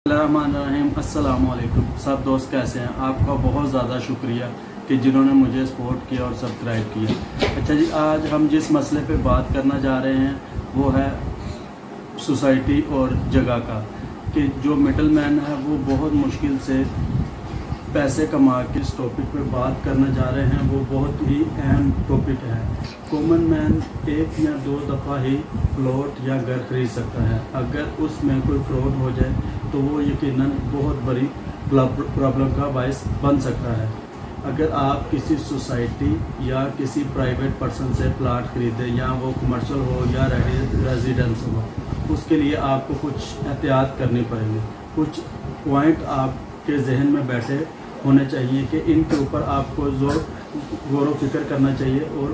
अस्सलामुअलैकुम। सब दोस्त कैसे हैं? आपका बहुत ज़्यादा शुक्रिया कि जिन्होंने मुझे सपोर्ट किया और सब्सक्राइब किया। अच्छा जी, आज हम जिस मसले पे बात करना जा रहे हैं वो है सोसाइटी और जगह का, कि जो मिडल मैन है वो बहुत मुश्किल से पैसे कमा के इस टॉपिक पे बात करने जा रहे हैं। वो बहुत ही अहम टॉपिक है। कॉमन मैन एक या दो दफ़ा ही प्लॉट या घर खरीद सकता है। अगर उसमें कोई फ्रॉड हो जाए तो वो यकीनन बहुत बड़ी प्रॉब्लम का बायस बन सकता है। अगर आप किसी सोसाइटी या किसी प्राइवेट पर्सन से प्लाट खरीदें, या वो कमर्शियल हो या रेजिडेंस हो, उसके लिए आपको कुछ एहतियात करनी पड़ेगी। कुछ पॉइंट आपके जहन में बैठे होने चाहिए कि इनके ऊपर आपको गौर व फिक्र करना चाहिए और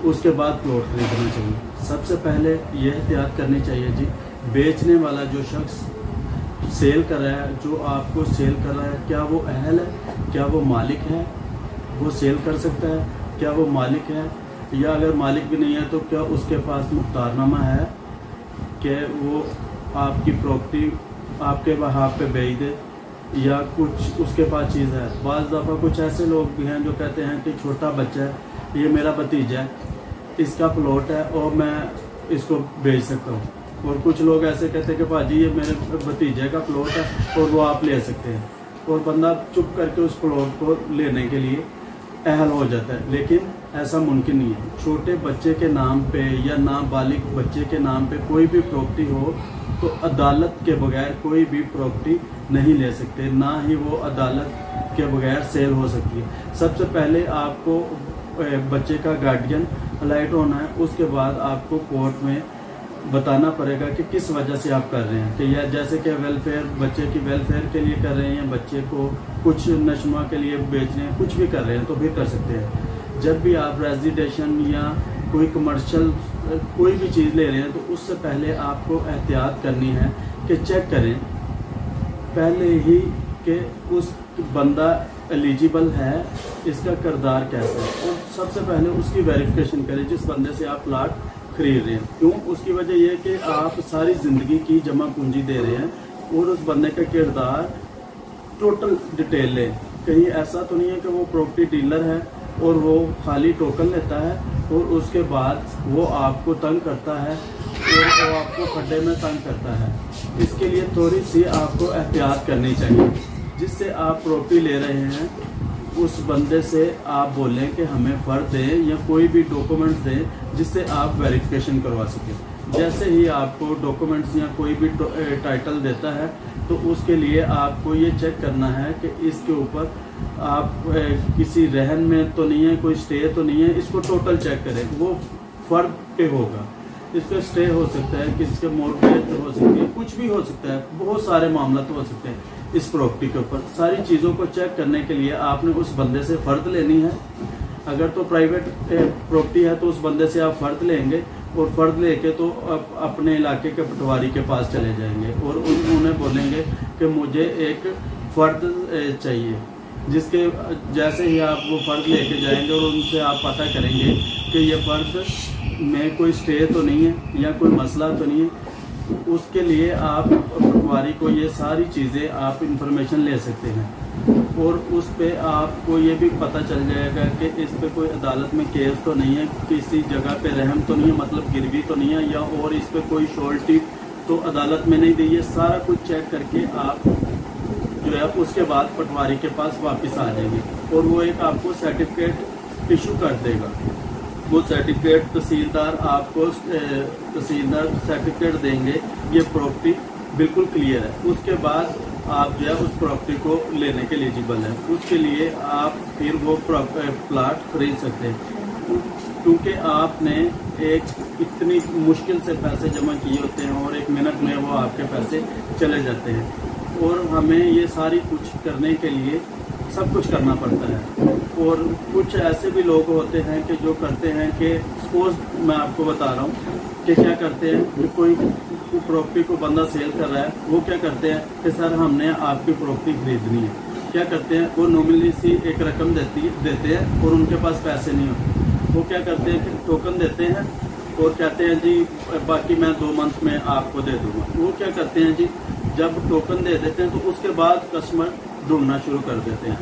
उसके बाद प्लॉट खरीदना चाहिए। सबसे पहले ये एहतियात करनी चाहिए जी, बेचने वाला जो शख्स सेल कर रहा है, जो आपको सेल कर रहा है, क्या वो अहल है, क्या वो मालिक है, वो सेल कर सकता है, क्या वो मालिक है, या अगर मालिक भी नहीं है तो क्या उसके पास मुख्तारनामा है कि वो आपकी प्रॉपर्टी आपके वहाँ पे बेच दे, या कुछ उसके पास चीज़ है। बाज़ दफ़ा कुछ ऐसे लोग भी हैं जो कहते हैं कि छोटा बच्चा है, ये मेरा भतीजा है, इसका प्लॉट है और मैं इसको बेच सकता हूँ। और कुछ लोग ऐसे कहते हैं कि भाजी ये मेरे भतीजे का प्लॉट है और वो आप ले सकते हैं, और बंदा चुप करके उस प्लॉट को लेने के लिए अहल हो जाता है। लेकिन ऐसा मुमकिन नहीं है। छोटे बच्चे के नाम पे या नाबालिग बच्चे के नाम पे कोई भी प्रॉपर्टी हो तो अदालत के बगैर कोई भी प्रॉपर्टी नहीं ले सकते, ना ही वो अदालत के बगैर सेल हो सकती है। सबसे पहले आपको बच्चे का गार्डियन अलाइट होना है, उसके बाद आपको कोर्ट में बताना पड़ेगा कि किस वजह से आप कर रहे हैं, कि या जैसे कि वेलफेयर, बच्चे की वेलफेयर के लिए कर रहे हैं, या बच्चे को कुछ नशमा के लिए बेच रहे हैं, कुछ भी कर रहे हैं तो फिर कर सकते हैं। जब भी आप रेजिडेंशन या कोई कमर्शियल कोई भी चीज़ ले रहे हैं तो उससे पहले आपको एहतियात करनी है कि चेक करें पहले ही कि उस बंदा एलिजिबल है, इसका किरदार कैसा है, और सबसे पहले उसकी वेरिफिकेशन करें जिस बंदे से आप प्लाट खरीद रहे हैं। क्यों? उसकी वजह यह है कि आप सारी ज़िंदगी की जमा पूंजी दे रहे हैं, और उस बंदे का किरदार टोटल डिटेल लें। कहीं ऐसा तो नहीं है कि वो प्रॉपर्टी डीलर है और वो खाली टोकन लेता है और उसके बाद वो आपको तंग करता है और वो आपको खड्डे में तंग करता है। इसके लिए थोड़ी सी आपको एहतियात करनी चाहिए। जिससे आप प्रॉपर्टी ले रहे हैं उस बंदे से आप बोलें कि हमें फर्द दें या कोई भी डॉक्यूमेंट्स दें जिससे आप वेरिफिकेशन करवा सकें। जैसे ही आपको डॉक्यूमेंट्स या कोई भी टाइटल देता है तो उसके लिए आपको ये चेक करना है कि इसके ऊपर आप किसी रहन में तो नहीं है, कोई स्टे तो नहीं है। इसको टोटल चेक करें, वो फर्द पे होगा, इस पर स्टे हो सकता है, किसी के मॉर्गेज हो सकती है, कुछ भी हो सकता है, बहुत सारे मामला तो हो सकते हैं इस प्रॉपर्टी के ऊपर। सारी चीज़ों को चेक करने के लिए आपने उस बंदे से फ़र्द लेनी है। अगर तो प्राइवेट प्रॉपर्टी है तो उस बंदे से आप फ़र्द लेंगे, और फ़र्द लेके तो अपने इलाके के पटवारी के पास चले जाएंगे और उन्हें बोलेंगे कि मुझे एक फ़र्द चाहिए। जिसके जैसे ही आप वो फ़र्द लेके जाएंगे और उनसे आप पता करेंगे कि ये फ़र्द में कोई स्टे तो नहीं है या कोई मसला तो नहीं है, उसके लिए आप पटवारी को ये सारी चीज़ें आप इंफॉर्मेशन ले सकते हैं। और उस पे आपको ये भी पता चल जाएगा कि इस पे कोई अदालत में केस तो नहीं है, किसी जगह पे रहम तो नहीं है, मतलब गिरवी तो नहीं है, या और इस पे कोई श्योरिटी तो अदालत में नहीं दी है। सारा कुछ चेक करके आप जो है उसके बाद पटवारी के पास वापस आ जाएंगे और वो एक आपको सर्टिफिकेट इशू कर देगा। वो सर्टिफिकेट तहसीलदार आपको तहसीलदार सर्टिफिकेट देंगे, ये प्रॉपर्टी बिल्कुल क्लियर है। उसके बाद आप जो है उस प्रॉपर्टी को लेने के एलिजिबल है। उसके लिए आप फिर वो प्लाट खरीद सकते हैं, क्योंकि आपने एक इतनी मुश्किल से पैसे जमा किए होते हैं और एक मिनट में वो आपके पैसे चले जाते हैं। और हमें ये सारी कुछ करने के लिए सब कुछ करना पड़ता है। और कुछ ऐसे भी लोग होते हैं कि जो करते हैं कि सपोज मैं आपको बता रहा हूँ कि क्या करते हैं कि कोई प्रॉपर्टी को बंदा सेल कर रहा है, वो क्या करते हैं कि सर हमने आपकी प्रॉपर्टी खरीदनी है। क्या करते हैं, वो नॉमिनली सी एक रकम देते हैं और उनके पास पैसे नहीं होते। वो क्या करते हैं कि टोकन देते हैं और कहते हैं जी बाकी मैं 2 मंथ में आपको दे दूंगा। वो क्या करते हैं जी जब टोकन दे देते हैं तो उसके बाद कस्टमर ढूंढना शुरू कर देते हैं।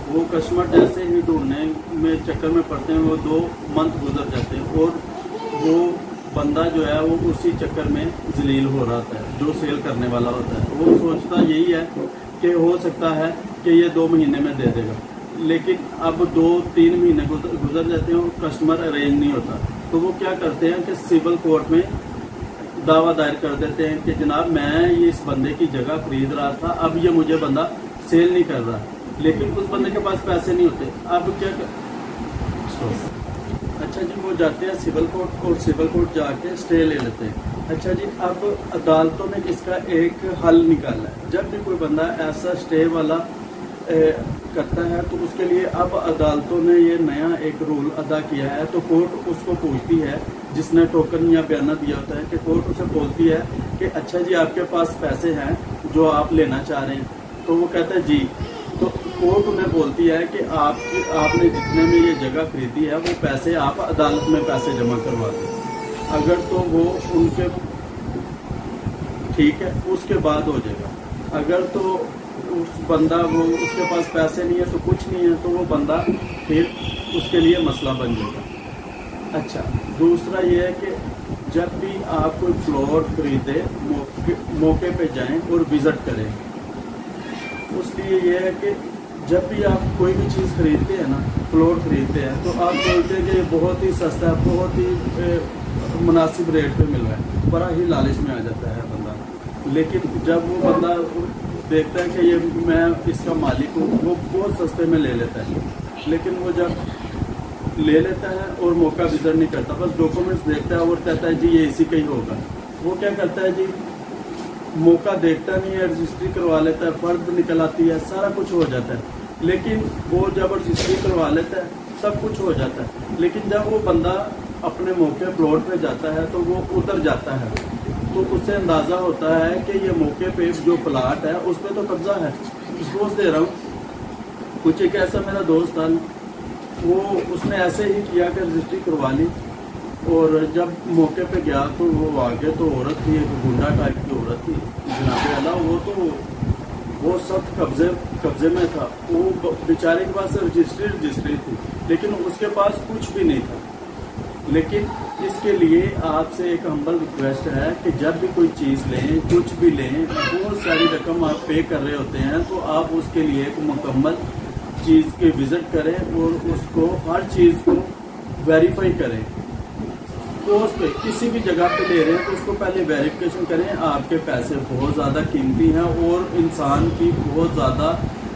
वो कस्टमर जैसे ही ढूंढने में चक्कर में पड़ते हैं, वो 2 मंथ गुजर जाते हैं और वो बंदा जो है वो उसी चक्कर में जलील हो रहा है, जो सेल करने वाला होता है। वो सोचता यही है कि हो सकता है कि ये 2 महीने में दे देगा, लेकिन अब 2-3 महीने गुजर जाते हैं और कस्टमर अरेंज नहीं होता। तो वो क्या करते हैं कि सिविल कोर्ट में दावा दायर कर देते हैं कि जनाब मैं ये इस बंदे की जगह खरीद रहा था, अब ये मुझे बंदा सेल नहीं कर रहा, लेकिन उस बंदे के पास पैसे नहीं होते। अब क्या अच्छा जी, वो जाते हैं सिविल कोर्ट और सिविल कोर्ट जाके स्टे ले लेते हैं। अच्छा जी, अब अदालतों ने इसका एक हल निकाला है। जब भी कोई बंदा ऐसा स्टे वाला करता है तो उसके लिए अब अदालतों ने ये नया एक रूल अदा किया है। तो कोर्ट उसको पूछती है, जिसने टोकन या बयाना दिया होता है, कि कोर्ट उसे बोलती है कि अच्छा जी आपके पास पैसे हैं जो आप लेना चाह रहे हैं, तो वो कहता है जी। तो कोर्ट उन्हें बोलती है कि आपने जितने में ये जगह खरीदी है वो पैसे आप अदालत में पैसे जमा करवा दें। अगर तो वो उनके ठीक है उसके बाद हो जाएगा। अगर तो उस बंदा वो उसके पास पैसे नहीं है तो कुछ नहीं है, तो वो बंदा फिर उसके लिए मसला बन जाएगा। अच्छा, दूसरा ये है कि जब भी आप कोई प्लॉट खरीदे मौके पे जाएं और विजिट करें। उसलिए ये है कि जब भी आप कोई भी चीज़ खरीदते हैं ना, प्लॉट खरीदते हैं, तो आप सोचते हैं कि ये बहुत ही सस्ता है, बहुत ही मुनासिब रेट पे मिल रहा है, बड़ा ही लालच में आ जाता है बंदा। लेकिन जब वो बंदा देखता है कि ये मैं इसका मालिक हूँ, वो बहुत सस्ते में ले लेता है। लेकिन वो जब ले लेता है और मौका विजिट नहीं करता, बस डॉक्यूमेंट्स देखता है और कहता है जी ये इसी का ही होगा। वो क्या करता है जी, मौका देखता नहीं है, रजिस्ट्री करवा लेता है, फर्द निकल आती है, सारा कुछ हो जाता है। लेकिन वो जब रजिस्ट्री करवा लेता है सब कुछ हो जाता है, लेकिन जब वो बंदा अपने मौके प्लॉट पे जाता है तो वो उतर जाता है, तो उससे अंदाज़ा होता है कि ये मौके पे जो प्लाट है उस पर तो कब्जा है। सपोज दे रहा हूँ, कुछ एक ऐसा मेरा दोस्त था, वो उसने ऐसे ही किया कि रजिस्ट्री करवा ली, और जब मौके पे गया तो वो आगे तो औरत थी, एक गुंडा टाइप की औरत थी जनाबे अल्लाह, वो सख्त कब्जे में था। वो बेचारे के पास रजिस्ट्री थी, लेकिन उसके पास कुछ भी नहीं था। लेकिन इसके लिए आपसे एक हम्बल रिक्वेस्ट है कि जब भी कोई चीज़ लें, कुछ भी लें, बहुत सारी रकम आप पे कर रहे होते हैं, तो आप उसके लिए एक मुकम्मल चीज़ के विजिट करें और उसको हर चीज़ को वेरीफाई करें। तो उस पर किसी भी जगह पे ले रहे हैं तो उसको पहले वेरिफिकेशन करें। आपके पैसे बहुत ज़्यादा कीमती हैं और इंसान की बहुत ज़्यादा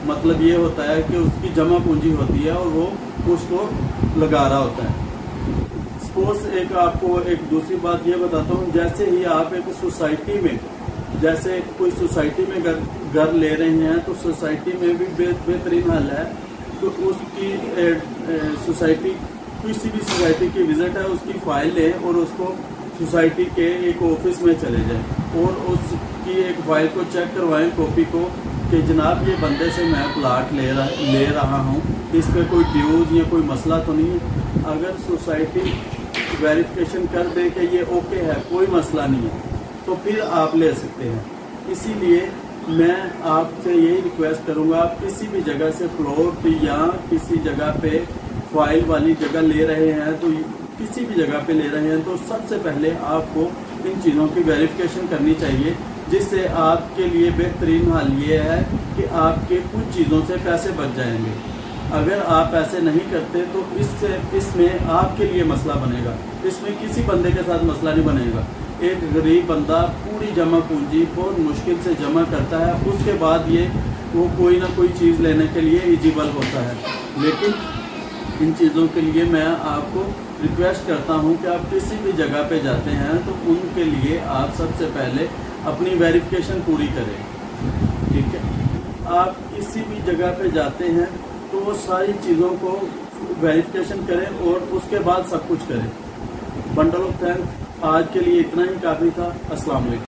मतलब ये होता है कि उसकी जमा पूंजी होती है और वो उसको लगा रहा होता है। सपोज एक आपको एक दूसरी बात ये बताता हूँ, जैसे ही आप एक सोसाइटी में, जैसे कोई सोसाइटी में घर ले रहे हैं तो सोसाइटी में भी बेहतरीन हाल है, तो उसकी सोसाइटी किसी भी सोसाइटी की विजिट है, उसकी फाइल लें और उसको सोसाइटी के एक ऑफिस में चले जाएं और उसकी एक फाइल को चेक करवाएं, कॉपी को, कि जनाब ये बंदे से मैं प्लाट ले रहा हूँ, इस पर कोई ड्यूज या कोई मसला तो नहीं है। अगर सोसाइटी वेरिफिकेशन कर दे कि ये ओके है, कोई मसला नहीं है, तो फिर आप ले सकते हैं। इसीलिए मैं आपसे यही रिक्वेस्ट करूँगा, आप किसी भी जगह से प्लॉट या किसी जगह पे फाइल वाली जगह ले रहे हैं, तो किसी भी जगह पे ले रहे हैं, तो सबसे पहले आपको इन चीज़ों की वेरिफिकेशन करनी चाहिए, जिससे आपके लिए बेहतरीन हाल ये है कि आपके कुछ चीज़ों से पैसे बच जाएंगे। अगर आप ऐसे नहीं करते तो इसमें आपके लिए मसला बनेगा, इसमें किसी बंदे के साथ मसला नहीं बनेगा। एक गरीब बंदा पूरी जमा पूंजी बहुत मुश्किल से जमा करता है, उसके बाद वो कोई ना कोई चीज़ लेने के लिए एलिजिबल होता है। लेकिन इन चीज़ों के लिए मैं आपको रिक्वेस्ट करता हूं कि आप किसी भी जगह पे जाते हैं तो उनके लिए आप सबसे पहले अपनी वेरिफिकेशन पूरी करें, ठीक है। आप किसी भी जगह पे जाते हैं तो वो सारी चीज़ों को वेरिफिकेशन करें और उसके बाद सब कुछ करें। बंडल ऑफ थैंक्स, आज के लिए इतना ही काफ़ी था। अस्सलाम वालेकुम।